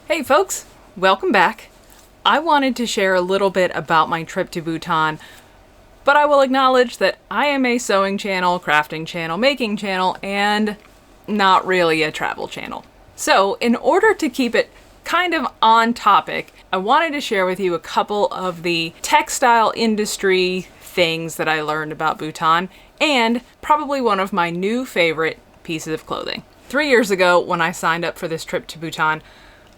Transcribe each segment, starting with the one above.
Hey folks, welcome back. I wanted to share a little bit about my trip to Bhutan, but I will acknowledge that I am a sewing channel, crafting channel, making channel, and not really a travel channel. So in order to keep it kind of on topic, I wanted to share with you a couple of the textile industry things that I learned about Bhutan, and probably one of my new favorite pieces of clothing. 3 years ago, when I signed up for this trip to Bhutan,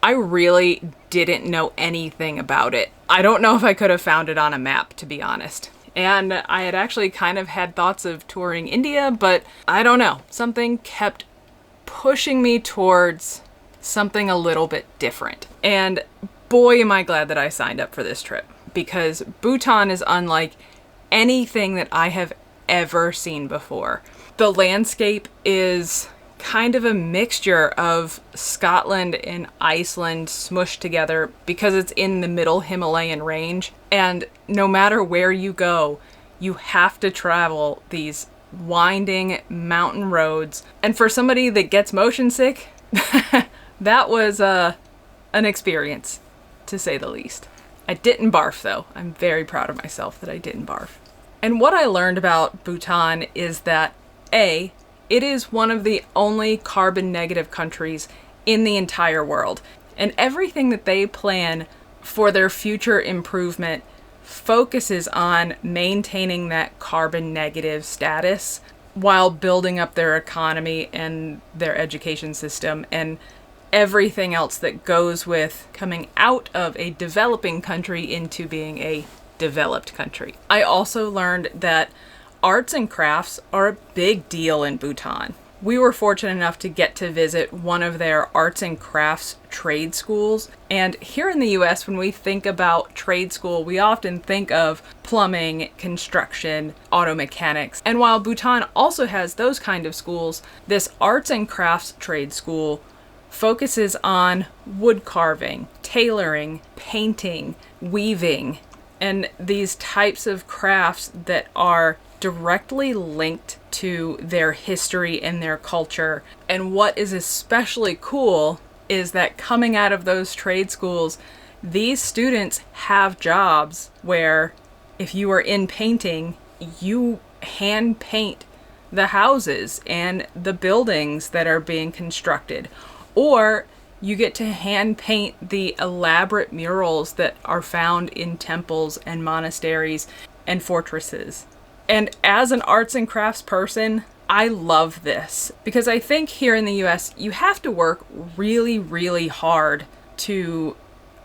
I really didn't know anything about it. I don't know if I could have found it on a map, to be honest. And I had actually kind of had thoughts of touring India, but I don't know. Something kept pushing me towards something a little bit different. And boy, am I glad that I signed up for this trip, because Bhutan is unlike anything that I have ever seen before. The landscape is kind of a mixture of Scotland and Iceland smushed together because it's in the middle Himalayan range. And no matter where you go, you have to travel these winding mountain roads. And for somebody that gets motion sick, that was an experience, to say the least. I didn't barf though. I'm very proud of myself that I didn't barf. And what I learned about Bhutan is that it is one of the only carbon negative countries in the entire world. And everything that they plan for their future improvement focuses on maintaining that carbon negative status while building up their economy and their education system and everything else that goes with coming out of a developing country into being a developed country. I also learned that arts and crafts are a big deal in Bhutan. We were fortunate enough to get to visit one of their arts and crafts trade schools. And here in the US, when we think about trade school, we often think of plumbing, construction, auto mechanics. And while Bhutan also has those kind of schools, this arts and crafts trade school focuses on wood carving, tailoring, painting, weaving, and these types of crafts that are directly linked to their history and their culture. And what is especially cool is that coming out of those trade schools, these students have jobs where if you are in painting, you hand paint the houses and the buildings that are being constructed. Or you get to hand paint the elaborate murals that are found in temples and monasteries and fortresses. And as an arts and crafts person, I love this because I think here in the US, you have to work really, really hard to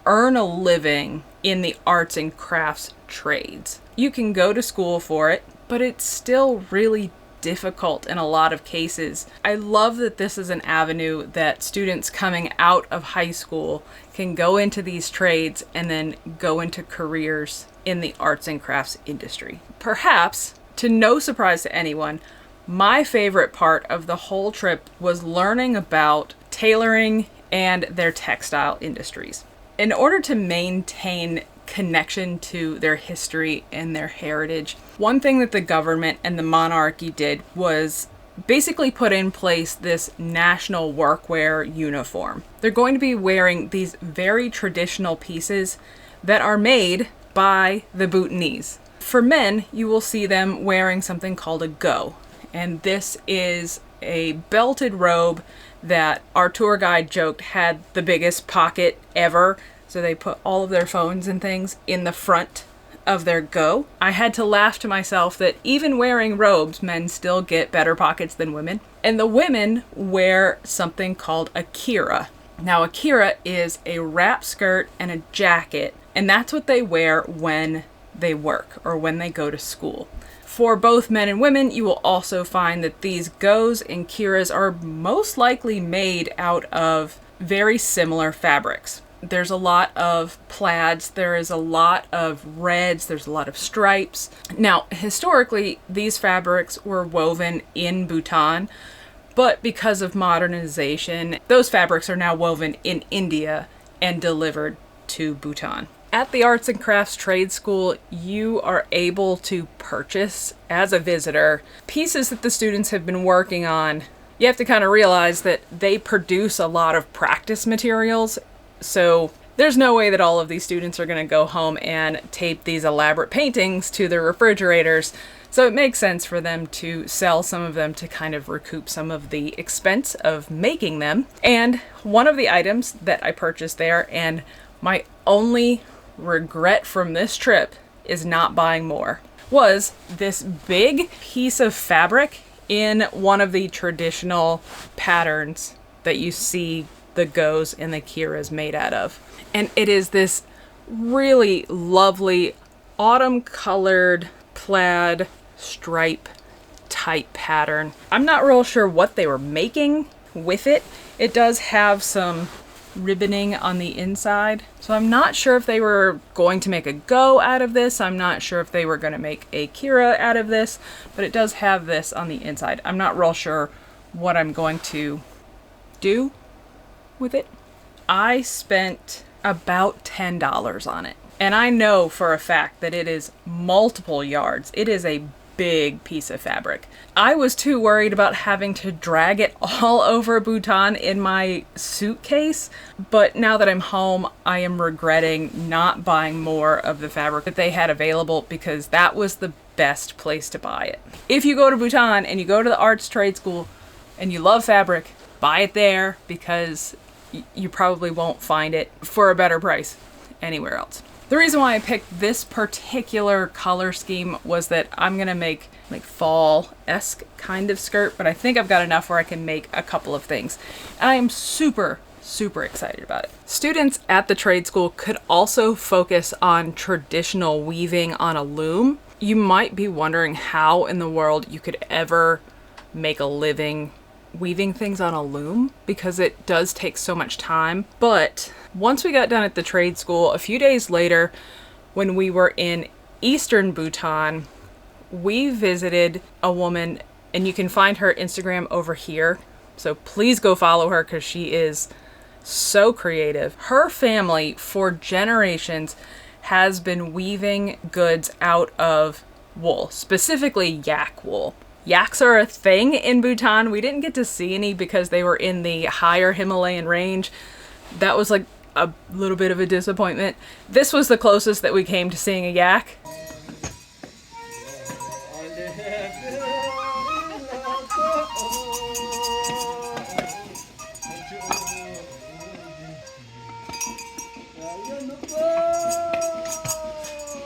earn a living in the arts and crafts trades. You can go to school for it, but it's still really difficult in a lot of cases. I love that this is an avenue that students coming out of high school can go into these trades and then go into careers in the arts and crafts industry. Perhaps, to no surprise to anyone, my favorite part of the whole trip was learning about tailoring and their textile industries. In order to maintain connection to their history and their heritage, one thing that the government and the monarchy did was basically put in place this national workwear uniform. They're going to be wearing these very traditional pieces that are made by the Bhutanese. For men, you will see them wearing something called a go, and this is a belted robe that our tour guide joked had the biggest pocket ever. So they put all of their phones and things in the front of their go. I had to laugh to myself that even wearing robes, men still get better pockets than women. And the women wear something called a kira. Now a kira is a wrap skirt and a jacket, and that's what they wear when they work or when they go to school. For both men and women, you will also find that these goes and kiras are most likely made out of very similar fabrics. There's a lot of plaids, there is a lot of reds, there's a lot of stripes. Now, historically, these fabrics were woven in Bhutan, but because of modernization, those fabrics are now woven in India and delivered to Bhutan. At the Arts and Crafts Trade School, you are able to purchase, as a visitor, pieces that the students have been working on. You have to kind of realize that they produce a lot of practice materials So there's no way that all of these students are going to go home and tape these elaborate paintings to their refrigerators. So it makes sense for them to sell some of them to kind of recoup some of the expense of making them. And one of the items that I purchased there, and my only regret from this trip is not buying more, was this big piece of fabric in one of the traditional patterns that you see the Goes and the Kiras made out of. And it is this really lovely autumn colored plaid stripe type pattern. I'm not real sure what they were making with it. It does have some ribboning on the inside, so I'm not sure if they were going to make a Go out of this. I'm not sure if they were going to make a Kira out of this, but it does have this on the inside. I'm not real sure what I'm going to do with it. I spent about $10 on it, and I know for a fact that it is multiple yards. It is a big piece of fabric. I was too worried about having to drag it all over Bhutan in my suitcase, but now that I'm home, I am regretting not buying more of the fabric that they had available, because that was the best place to buy it. If you go to Bhutan and you go to the arts trade school and you love fabric, buy it there, because you probably won't find it for a better price anywhere else. The reason why I picked this particular color scheme was that I'm gonna make like fall-esque kind of skirt, but I think I've got enough where I can make a couple of things. And I am super excited about it. Students at the trade school could also focus on traditional weaving on a loom. You might be wondering how in the world you could ever make a living weaving things on a loom, because it does take so much time. But once we got done at the trade school, a few days later, when we were in eastern Bhutan, we visited a woman, and you can find her Instagram over here. So please go follow her, because she is so creative. Her family for generations has been weaving goods out of wool, specifically yak wool. Yaks are a thing in Bhutan. We didn't get to see any because they were in the higher Himalayan range. That was like a little bit of a disappointment. This was the closest that we came to seeing a yak.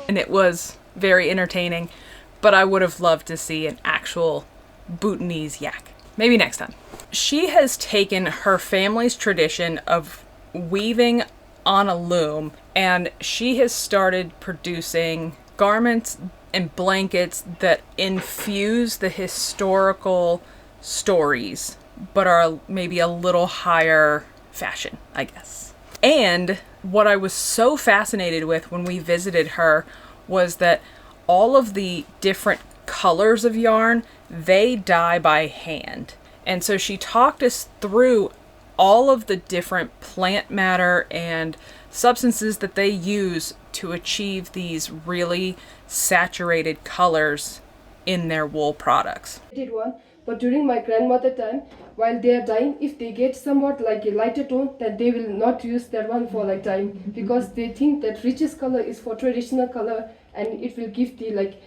And it was very entertaining, but I would have loved to see an actual Bhutanese yak. Maybe next time. She has taken her family's tradition of weaving on a loom, and she has started producing garments and blankets that infuse the historical stories, but are maybe a little higher fashion, I guess. And what I was so fascinated with when we visited her was that all of the different colors of yarn, they dye by hand. And so she talked us through all of the different plant matter and substances that they use to achieve these really saturated colors in their wool products. I did one, but during my grandmother time, while they are dyeing, if they get somewhat like a lighter tone, then they will not use that one for like dyeing, because they think that richest color is for traditional color, and it will give the like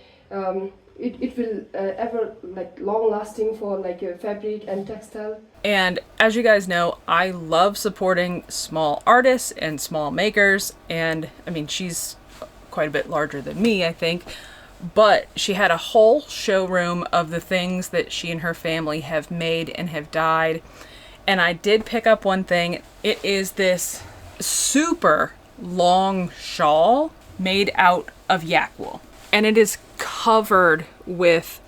it will ever like long lasting for like a fabric and textile. And as you guys know, I love supporting small artists and small makers, and I mean, she's quite a bit larger than me, I think, but she had a whole showroom of the things that she and her family have made and have dyed. And I did pick up one thing. It is this super long shawl made out of yak wool, and it is covered with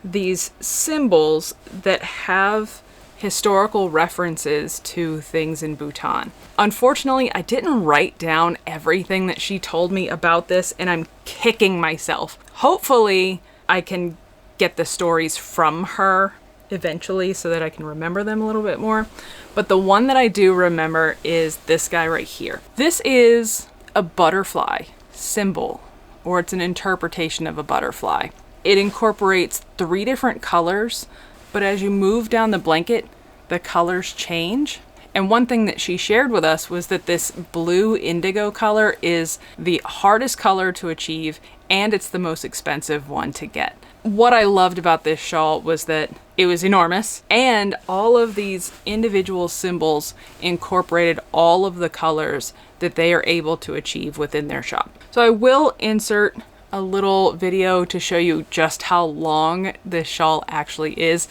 these symbols that have historical references to things in Bhutan. Unfortunately, I didn't write down everything that she told me about this, and I'm kicking myself. Hopefully, I can get the stories from her eventually so that I can remember them a little bit more. But the one that I do remember is this guy right here. This is a butterfly symbol, or it's an interpretation of a butterfly. It incorporates 3 different colors, but as you move down the blanket, the colors change. And one thing that she shared with us was that this blue indigo color is the hardest color to achieve, and it's the most expensive one to get. What I loved about this shawl was that it was enormous, and all of these individual symbols incorporated all of the colors that they are able to achieve within their shop. So I will insert a little video to show you just how long this shawl actually is.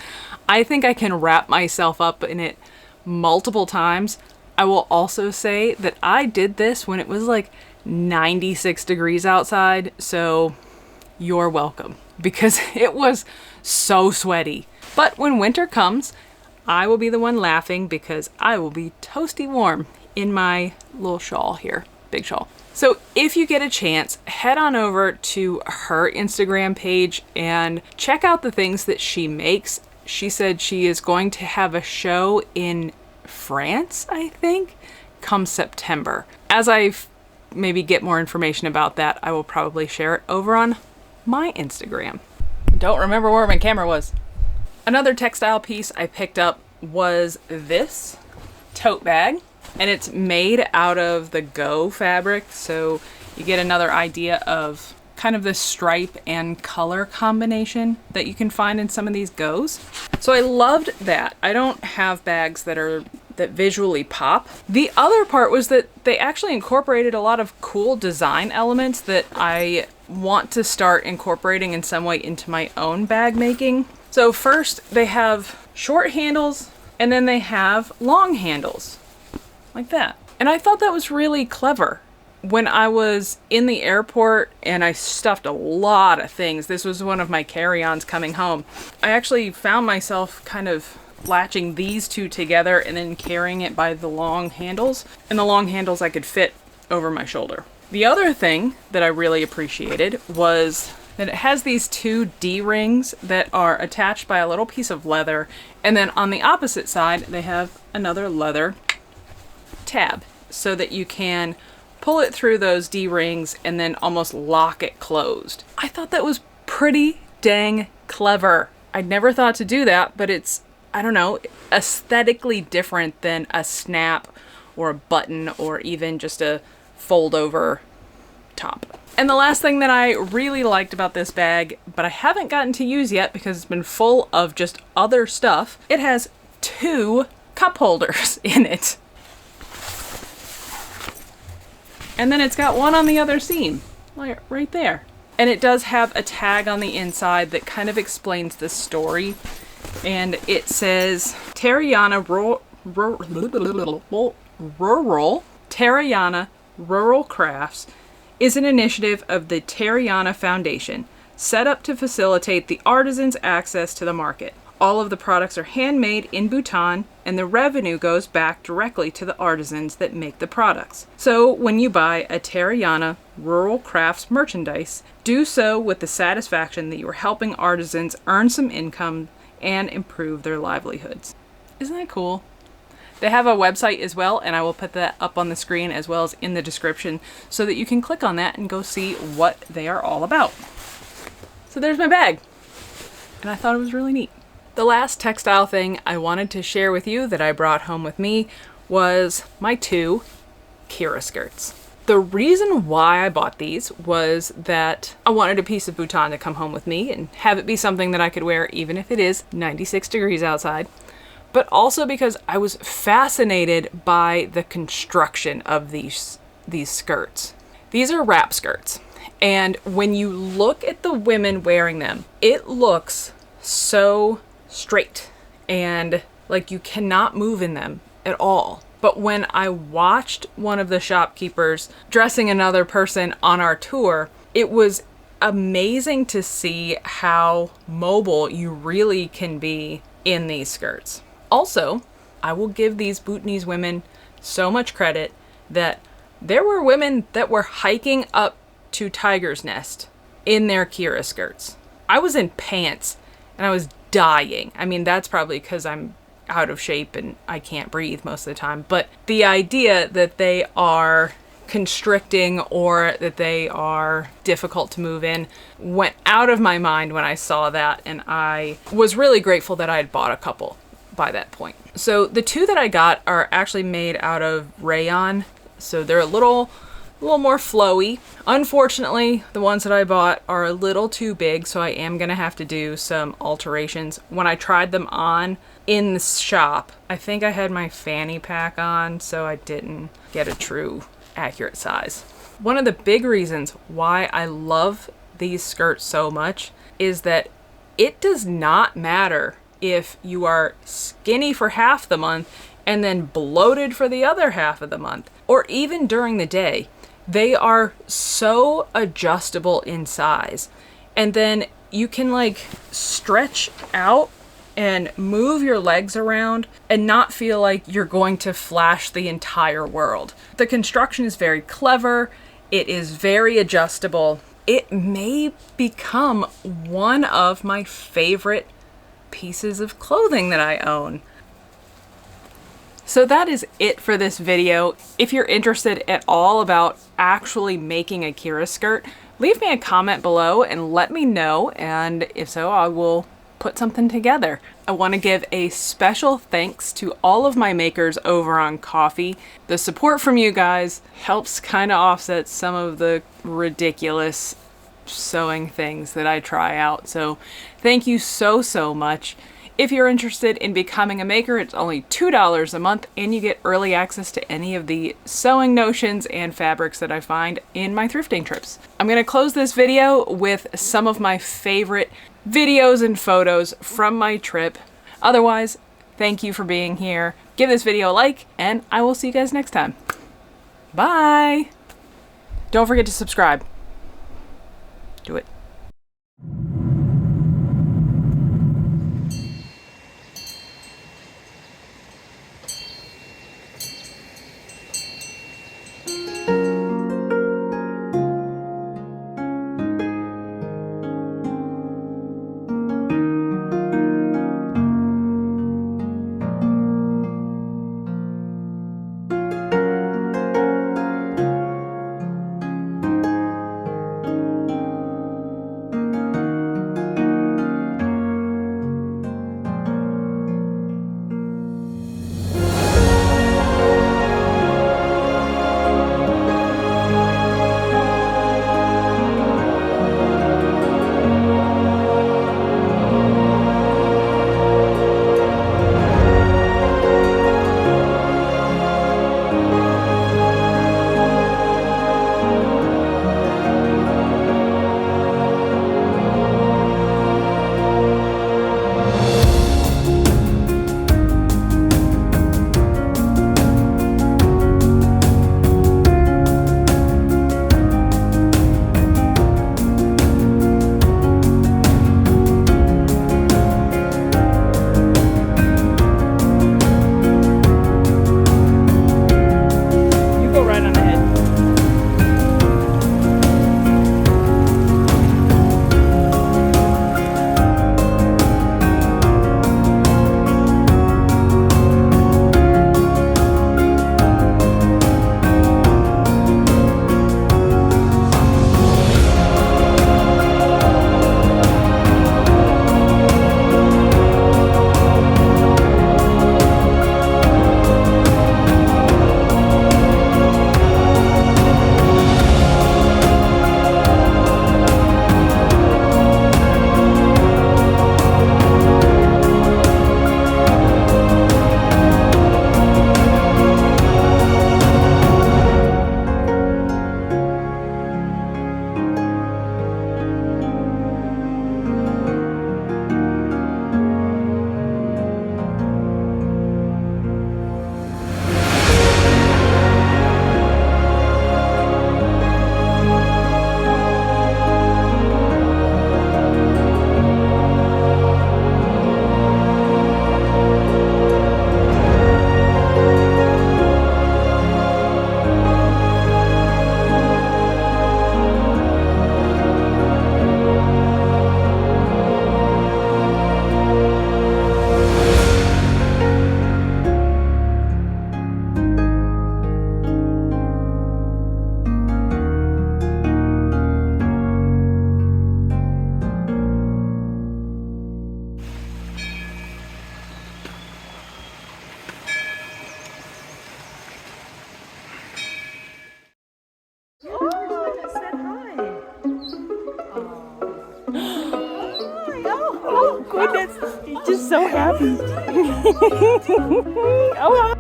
I think I can wrap myself up in it multiple times. I will also say that I did this when it was like 96 degrees outside, so you're welcome, because it was so sweaty. But when winter comes, I will be the one laughing because I will be toasty warm in my little shawl here, big shawl. So if you get a chance, head on over to her Instagram page and check out the things that she makes. She said she is going to have a show in France, I think, come September. As I maybe get more information about that, I will probably share it over on my Instagram. Don't remember where my camera was. Another textile piece I picked up was this tote bag, and it's made out of the Go fabric, so you get another idea of kind of the stripe and color combination that you can find in some of these Goes. So I loved that. I don't have bags that visually pop. The other part was that they actually incorporated a lot of cool design elements that I want to start incorporating in some way into my own bag making. So first they have short handles, and then they have long handles like that. And I thought that was really clever. When I was in the airport and I stuffed a lot of things, this was one of my carry-ons coming home, I actually found myself kind of latching these two together and then carrying it by the long handles. And the long handles I could fit over my shoulder. The other thing that I really appreciated was that it has these two D-rings that are attached by a little piece of leather, and then on the opposite side they have another leather tab so that you can pull it through those D-rings and then almost lock it closed. I thought that was pretty dang clever. I'd never thought to do that, but it's, I don't know, aesthetically different than a snap or a button or even just a fold over top. And the last thing that I really liked about this bag, but I haven't gotten to use yet because it's been full of just other stuff, it has 2 cup holders in it. And then it's got one on the other seam, like right there. And it does have a tag on the inside that kind of explains the story. And it says, Tarayana Rural Crafts is an initiative of the Tarayana Foundation, set up to facilitate the artisans' access to the market. All of the products are handmade in Bhutan, and the revenue goes back directly to the artisans that make the products. So when you buy a Tarayana Rural Crafts merchandise, do so with the satisfaction that you are helping artisans earn some income and improve their livelihoods. Isn't that cool? They have a website as well, and I will put that up on the screen as well as in the description so that you can click on that and go see what they are all about. So there's my bag, and I thought it was really neat. The last textile thing I wanted to share with you that I brought home with me was my 2 Kira skirts. The reason why I bought these was that I wanted a piece of Bhutan to come home with me and have it be something that I could wear even if it is 96 degrees outside, but also because I was fascinated by the construction of these skirts. These are wrap skirts, and when you look at the women wearing them, it looks so straight and like you cannot move in them at all. But when I watched one of the shopkeepers dressing another person on our tour, it was amazing to see how mobile you really can be in these skirts. Also, I will give these Bhutanese women so much credit that there were women that were hiking up to Tiger's Nest in their Kira skirts. I was in pants and I was dying. I mean, that's probably because I'm out of shape and I can't breathe most of the time. But the idea that they are constricting or that they are difficult to move in went out of my mind when I saw that, and I was really grateful that I had bought a couple by that point. So the two that I got are actually made out of rayon, so they're a little more flowy. Unfortunately, the ones that I bought are a little too big, so I am gonna have to do some alterations. When I tried them on in the shop, I think I had my fanny pack on, so I didn't get a true accurate size. One of the big reasons why I love these skirts so much is that it does not matter if you are skinny for half the month and then bloated for the other half of the month, or even during the day. They are so adjustable in size. And then you can like stretch out and move your legs around and not feel like you're going to flash the entire world. The construction is very clever. It is very adjustable. It may become one of my favorite pieces of clothing that I own. So that is it for this video. If you're interested at all about actually making a Kira skirt, leave me a comment below and let me know, and if so, I will put something together. I want to give a special thanks to all of my makers over on Ko-fi. The support from you guys helps kind of offset some of the ridiculous sewing things that I try out, so thank you so much. If you're interested in becoming a maker, it's only $2 a month, and you get early access to any of the sewing notions and fabrics that I find in my thrifting trips. I'm going to close this video with some of my favorite videos and photos from my trip. Otherwise, thank you for being here. Give this video a like, and I will see you guys next time. Bye! Don't forget to subscribe. Do it. goodness. He's just so happy. Oh,